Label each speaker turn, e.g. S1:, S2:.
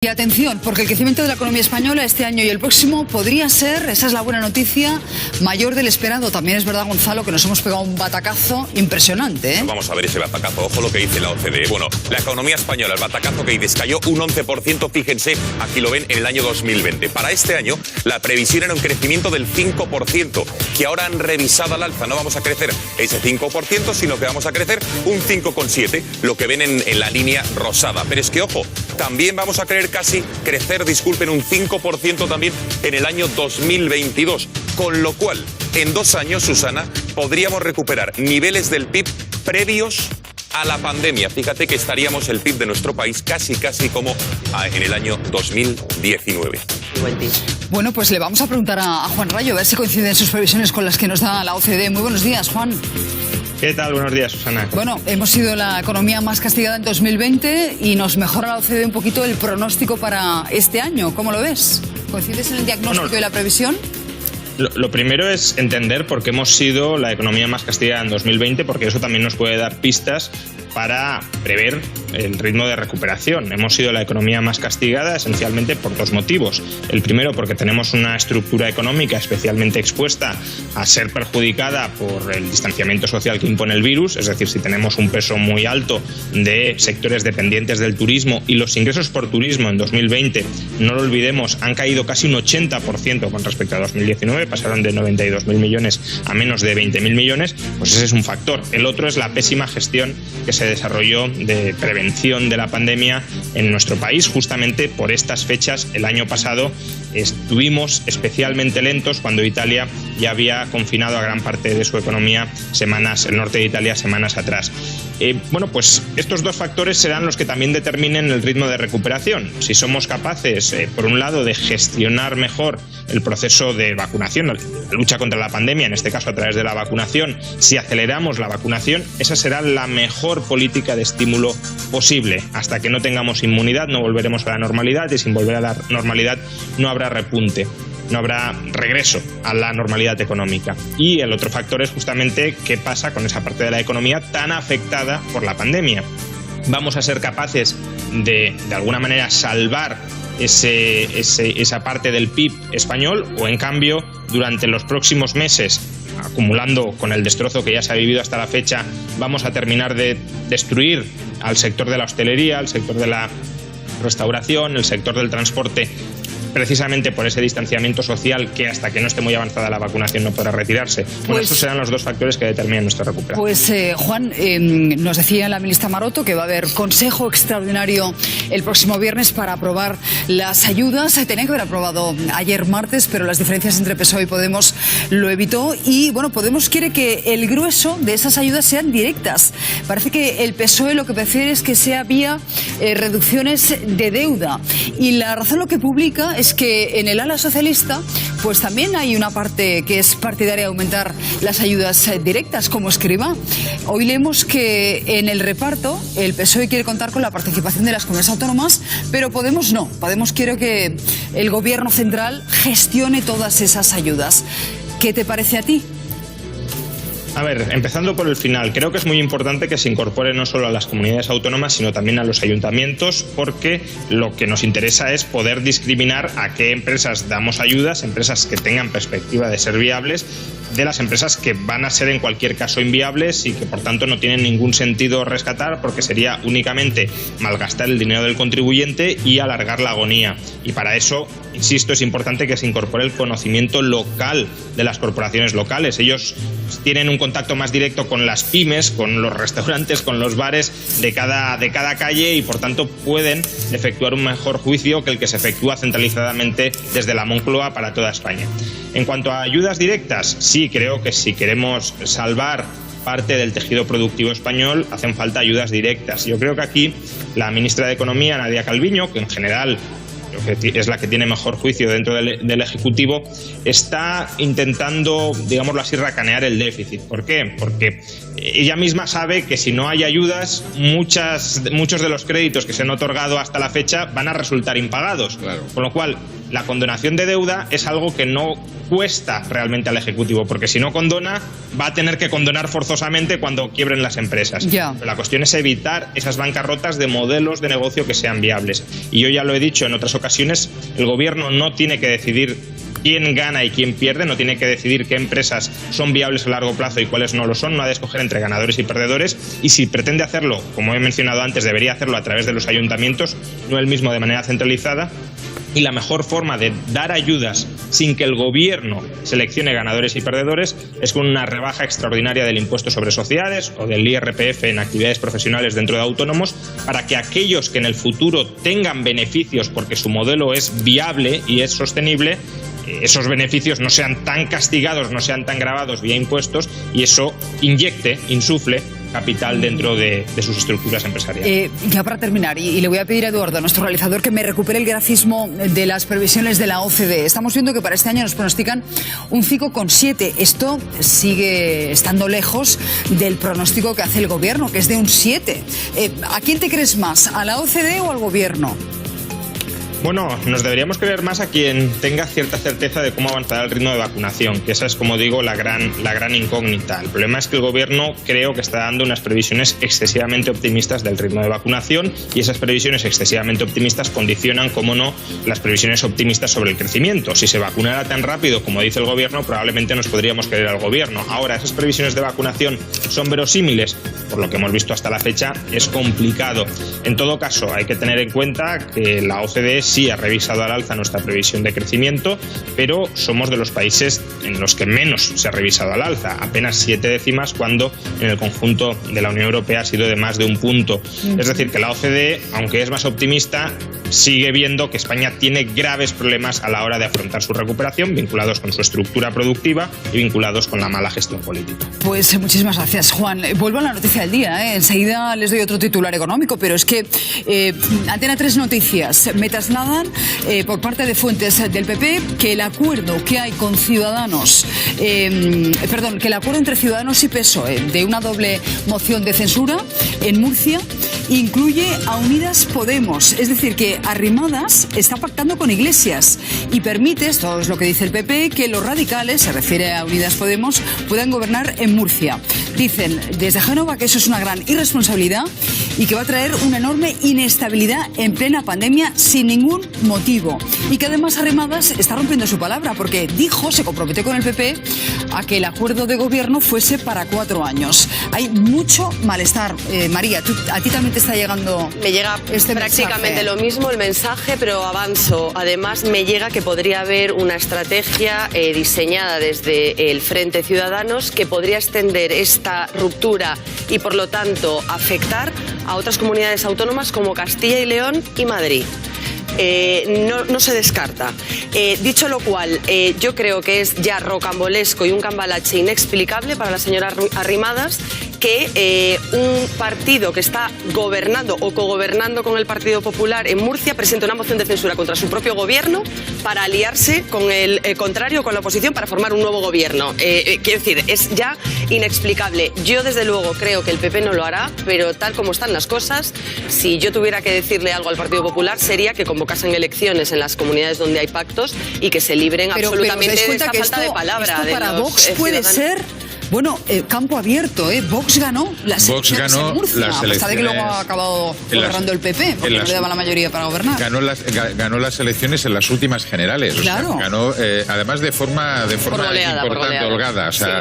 S1: Y atención, porque el crecimiento de la economía española este año y el próximo podría ser, esa es la buena noticia, mayor del esperado. También es verdad, Gonzalo, que nos hemos pegado un batacazo impresionante, ¿eh?
S2: Vamos a ver ese batacazo. Ojo lo que dice la OCDE. Bueno, la economía española, el batacazo que cayó un 11%, fíjense, aquí lo ven, en el año 2020. Para este año, la previsión era un crecimiento del 5%, que ahora han revisado al alza. No vamos a crecer ese 5%, sino que vamos a crecer un 5,7%, lo que ven en la línea rosada. Pero es que, ojo, también vamos a crecer un 5% también en el año 2022. Con lo cual, en 2 años, Susana, podríamos recuperar niveles del PIB previos a la pandemia. Fíjate que estaríamos el PIB de nuestro país casi como en el año 2019.
S1: Bueno, pues le vamos a preguntar a Juan Rayo, a ver si coinciden sus previsiones con las que nos da la OCDE. Muy buenos días, Juan.
S3: ¿Qué tal? Buenos días, Susana.
S1: Bueno, hemos sido la economía más castigada en 2020 y nos mejora la OCDE un poquito el pronóstico para este año. ¿Cómo lo ves? ¿Coincides en el diagnóstico y la previsión?
S3: Lo primero es entender por qué hemos sido la economía más castigada en 2020, porque eso también nos puede dar pistas para prever el ritmo de recuperación. Hemos sido la economía más castigada esencialmente por 2 motivos. El primero, porque tenemos una estructura económica especialmente expuesta a ser perjudicada por el distanciamiento social que impone el virus, es decir, si tenemos un peso muy alto de sectores dependientes del turismo, y los ingresos por turismo en 2020, no lo olvidemos, han caído casi un 80% con respecto a 2019, pasaron de 92.000 millones a menos de 20.000 millones, pues ese es un factor. El otro es la pésima gestión que se desarrolló de prevención de la pandemia en nuestro país. Justamente por estas fechas, el año pasado, estuvimos especialmente lentos cuando Italia ya había confinado a gran parte de su economía el norte de Italia, semanas atrás. Bueno, pues estos 2 factores serán los que también determinen el ritmo de recuperación. Si somos capaces, por un lado, de gestionar mejor el proceso de vacunación, la lucha contra la pandemia, en este caso a través de la vacunación, si aceleramos la vacunación, esa será la mejor política de estímulo posible. Hasta que no tengamos inmunidad no volveremos a la normalidad, y sin volver a la normalidad no habrá repunte, no habrá regreso a la normalidad económica. Y el otro factor es justamente qué pasa con esa parte de la economía tan afectada por la pandemia. ¿Vamos a ser capaces de alguna manera salvar esa parte del PIB español, o en cambio durante los próximos meses, acumulando con el destrozo que ya se ha vivido hasta la fecha, vamos a terminar de destruir al sector de la hostelería, al sector de la restauración, el sector del transporte, precisamente por ese distanciamiento social que hasta que no esté muy avanzada la vacunación no podrá retirarse? Bueno, estos serán los 2 factores que determinan nuestra recuperación.
S1: Pues Juan, nos decía la ministra Maroto que va a haber consejo extraordinario el próximo viernes para aprobar las ayudas. Tenía que haber aprobado ayer martes, pero las diferencias entre PSOE y Podemos lo evitó. Y bueno, Podemos quiere que el grueso de esas ayudas sean directas. Parece que el PSOE lo que prefiere es que sea vía reducciones de deuda. Y la razón lo que publica es que en el ala socialista pues también hay una parte que es partidaria de aumentar las ayudas directas, como Escrivá. Hoy leemos que en el reparto el PSOE quiere contar con la participación de las comunidades autónomas, pero Podemos no. Podemos quiere que el gobierno central gestione todas esas ayudas. ¿Qué te parece a ti?
S3: A ver, empezando por el final, creo que es muy importante que se incorpore no solo a las comunidades autónomas, sino también a los ayuntamientos, porque lo que nos interesa es poder discriminar a qué empresas damos ayudas, empresas que tengan perspectiva de ser viables, de las empresas que van a ser en cualquier caso inviables y que por tanto no tienen ningún sentido rescatar, porque sería únicamente malgastar el dinero del contribuyente y alargar la agonía. Y para eso, insisto, es importante que se incorpore el conocimiento local de las corporaciones locales. Ellos tienen un contacto más directo con las pymes, con los restaurantes, con los bares de cada calle, y por tanto pueden efectuar un mejor juicio que el que se efectúa centralizadamente desde la Moncloa para toda España. En cuanto a ayudas directas, sí, creo que si queremos salvar parte del tejido productivo español hacen falta ayudas directas. Yo creo que aquí la ministra de Economía, Nadia Calviño, que en general que es la que tiene mejor juicio dentro del Ejecutivo, está intentando, digámoslo así, racanear el déficit. ¿Por qué? Porque ella misma sabe que si no hay ayudas, muchos de los créditos que se han otorgado hasta la fecha van a resultar impagados. Claro. Con lo cual, la condonación de deuda es algo que no cuesta realmente al Ejecutivo, porque si no condona, va a tener que condonar forzosamente cuando quiebren las empresas. Pero la cuestión es evitar esas bancarrotas de modelos de negocio que sean viables. Y yo ya lo he dicho en otras ocasiones, el Gobierno no tiene que decidir quién gana y quién pierde, no tiene que decidir qué empresas son viables a largo plazo y cuáles no lo son, no ha de escoger entre ganadores y perdedores, y si pretende hacerlo, como he mencionado antes, debería hacerlo a través de los ayuntamientos, no él mismo de manera centralizada. Y la mejor forma de dar ayudas sin que el Gobierno seleccione ganadores y perdedores es con una rebaja extraordinaria del impuesto sobre sociedades o del IRPF en actividades profesionales dentro de autónomos, para que aquellos que en el futuro tengan beneficios porque su modelo es viable y es sostenible, esos beneficios no sean tan castigados, no sean tan gravados vía impuestos, y eso insufle capital dentro de sus estructuras empresariales.
S1: Ya para terminar, y le voy a pedir a Eduardo, nuestro realizador, que me recupere el grafismo de las previsiones de la OCDE. Estamos viendo que para este año nos pronostican un 5,7. Esto sigue estando lejos del pronóstico que hace el Gobierno, que es de un 7. ¿A quién te crees más, a la OCDE o al Gobierno?
S3: Bueno, nos deberíamos creer más a quien tenga cierta certeza de cómo avanzará el ritmo de vacunación, que esa es, como digo, la gran incógnita. El problema es que el Gobierno creo que está dando unas previsiones excesivamente optimistas del ritmo de vacunación, y esas previsiones excesivamente optimistas condicionan, como no, las previsiones optimistas sobre el crecimiento. Si se vacunara tan rápido como dice el Gobierno, probablemente nos podríamos creer al Gobierno. Ahora, esas previsiones de vacunación son verosímiles. Por lo que hemos visto hasta la fecha, es complicado. En todo caso, hay que tener en cuenta que la OCDE sí ha revisado al alza nuestra previsión de crecimiento, pero somos de los países en los que menos se ha revisado al alza, apenas 7 décimas, cuando en el conjunto de la Unión Europea ha sido de más de un punto. Es decir, que la OCDE, aunque es más optimista, sigue viendo que España tiene graves problemas a la hora de afrontar su recuperación, vinculados con su estructura productiva y vinculados con la mala gestión política.
S1: Pues muchísimas gracias, Juan. Vuelvo a la noticia del día. Enseguida les doy otro titular económico, pero es que Antena 3 Noticias me trasladan por parte de fuentes del PP que el acuerdo que hay con Ciudadanos, que el acuerdo entre Ciudadanos y PSOE de una doble moción de censura en Murcia incluye a Unidas Podemos. Es decir, que Arrimadas está pactando con Iglesias y permite, esto es lo que dice el PP, que los radicales, se refiere a Unidas Podemos, puedan gobernar en Murcia. Dicen desde Génova que eso es una gran irresponsabilidad y que va a traer una enorme inestabilidad en plena pandemia sin ningún motivo. Y que además Arrimadas está rompiendo su palabra porque se comprometió con el PP a que el acuerdo de gobierno fuese para 4 años. Hay mucho malestar. María, a ti también te está llegando.
S4: Me llega prácticamente lo mismo el mensaje, pero avanzo. Además, me llega que podría haber una estrategia diseñada desde el Frente Ciudadanos que podría extender esta ruptura y, por lo tanto, afectar a otras comunidades autónomas como Castilla y León y Madrid. No se descarta. Dicho lo cual, yo creo que es ya rocambolesco y un cambalache inexplicable para la señora Arrimadas que un partido que está gobernando o cogobernando con el Partido Popular en Murcia presente una moción de censura contra su propio gobierno para aliarse con el contrario, con la oposición, para formar un nuevo gobierno. Quiero decir, es ya inexplicable. Yo, desde luego, creo que el PP no lo hará, pero tal como están las cosas, si yo tuviera que decirle algo al Partido Popular sería que convocasen elecciones en las comunidades donde hay pactos y que se libren absolutamente de esta falta de palabra.
S1: Esto para Vox puede ser... Bueno, campo abierto, Vox ganó las elecciones en Murcia, a pesar de que luego ha acabado gobernando el PP, porque no le daba la mayoría para gobernar.
S5: Ganó las elecciones en las últimas generales. Claro. O sea, ganó, además de forma importante, holgada. O sea,